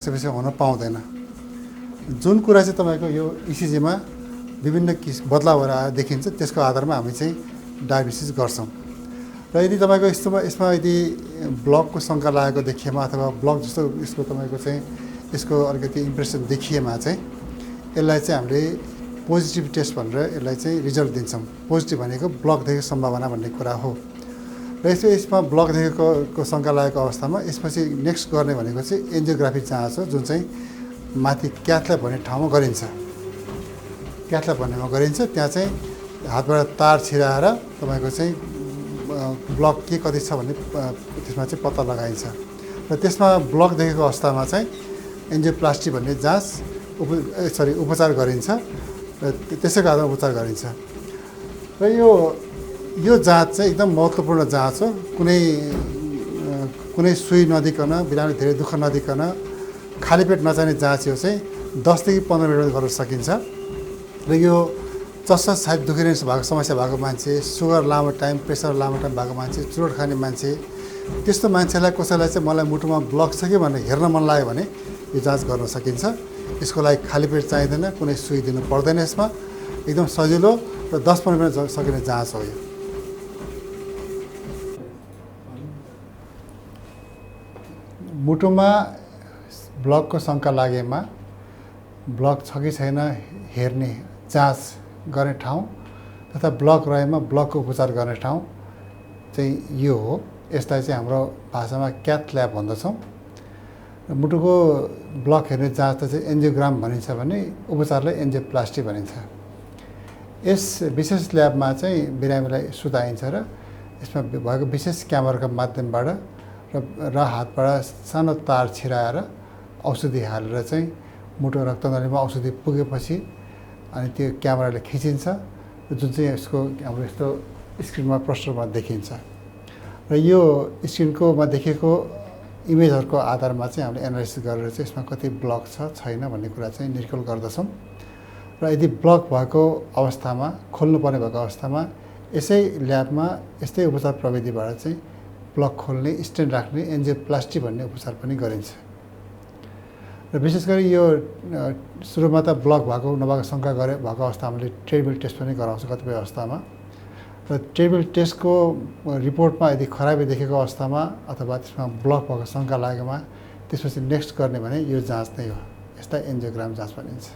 त्यसपछि हुन पाउँदैन। जुन कुरा चाहिँ तपाईँको यो इसिजीमा विभिन्न बदलावहरू आएर देखिन्छ त्यसको आधारमा हामी चाहिँ डायग्नोसिस गर्छौँ। र यदि तपाईँको यसमा यदि ब्लकको शङ्का लागेको देखिएमा अथवा ब्लक जस्तो यसको तपाईँको चाहिँ यसको अलिकति इम्प्रेसन देखिएमा चाहिँ यसलाई चाहिँ हामीले पोजिटिभ टेस्ट भनेर यसलाई चाहिँ रिजल्ट दिन्छौँ। पोजिटिभ भनेको ब्लक देखेको सम्भावना भन्ने कुरा हो। र यसमा ब्लक देखेको शङ्का लागेको अवस्थामा यसपछि नेक्स्ट गर्ने भनेको चाहिँ एन्जियोग्राफी जाँच हो, जुन चाहिँ माथि क्याथ ल्याब भन्ने ठाउँमा गरिन्छ। क्याथ ल्याब भन्नेमा गरिन्छ। त्यहाँ चाहिँ हातबाट तार छिराएर तपाईँको चाहिँ ब्लक के कति छ भन्ने त्यसमा चाहिँ पत्ता लगाइन्छ। र त्यसमा ब्लक देखेको अवस्थामा चाहिँ एन्जियोप्लास्टी भन्ने जाँच उपचार गरिन्छ र त्यसैको आधारमा उपचार गरिन्छ। र यो जाँच चाहिँ एकदम महत्त्वपूर्ण जाँच हो। कुनै सुई नदिकन, बिरामीले धेरै दुःख नदिकन खाली पेट नचाहिने जाँच यो चाहिँ 10 देखि 15 मिनटमा गर्न सकिन्छ। र यो चस्सा सायद दुखिने भएको समस्या भएको मान्छे, सुगर लामो टाइम, प्रेसर लामो टाइम भएको मान्छे, चुरोट खाने मान्छे, त्यस्तो मान्छेलाई कसैलाई चाहिँ मलाई मुटुमा ब्लक छ कि भनेर हेर्न मन लाग्यो भने यो जाँच गर्न सकिन्छ। यसको लागि खाली पेट चाहिँदैन, कुनै सुई दिनु पर्दैन। यसमा एकदम सजिलो र 10-15 मिनट सकिने जाँच हो यो। मुटुमा ब्लकको शङ्का लागेमा ब्लक छ कि छैन हेर्ने जाँच गर्ने ठाउँ तथा ब्लक रहेमा ब्लकको उपचार गर्ने ठाउँ चाहिँ यो हो। यसलाई चाहिँ हाम्रो भाषामा क्याथ ल्याब भन्दछौँ। मुटुको ब्लक हेर्ने जाँच चाहिँ एन्जियोग्राम भनिन्छ भने उपचारलाई एन्जियोप्लास्टी भनिन्छ। यस विशेष ल्याबमा चाहिँ बिरामीलाई सुताइन्छ र यसमा भएको विशेष क्यामेराको माध्यमबाट र हातबाट सानो तार छिराएर औषधि हालेर चाहिँ मुटु रक्तनलीमा औषधि पुगेपछि अनि त्यो क्यामेराले खिचिन्छ, जुन चाहिँ यसको हाम्रो यस्तो स्क्रिनमा प्रष्टरमा देखिन्छ। र यो स्क्रिनकोमा देखेको इमेजहरूको आधारमा चाहिँ हामीले एनालाइसिस गरेर चाहिँ यसमा कति ब्लक छ छैन भन्ने कुरा चाहिँ निरीक्षण गर्दछौँ। र यदि ब्लक भएको अवस्थामा, खोल्नुपर्ने भएको अवस्थामा यसै ल्याबमा यस्तै उपचार प्रविधिबाट चाहिँ ब्लक खोल्ने, स्टेन्ट राख्ने एन्जियोप्लास्टी भन्ने उपचार पनि गरिन्छ। र विशेष गरी यो सुरुमा त ब्लक भएको नभएको शङ्का भएको अवस्थामा हामीले ट्रेडमिल टेस्ट पनि गराउँछौँ कतिपय अवस्थामा। र ट्रेडमिल टेस्टको रिपोर्टमा यदि खराबी देखेको अवस्थामा अथवा त्यसमा ब्लक भएको शङ्का लागेमा त्यसपछि नेक्स्ट गर्ने भने यो जाँच नै हो। यसलाई एन्जियोग्राम जाँच भनिन्छ।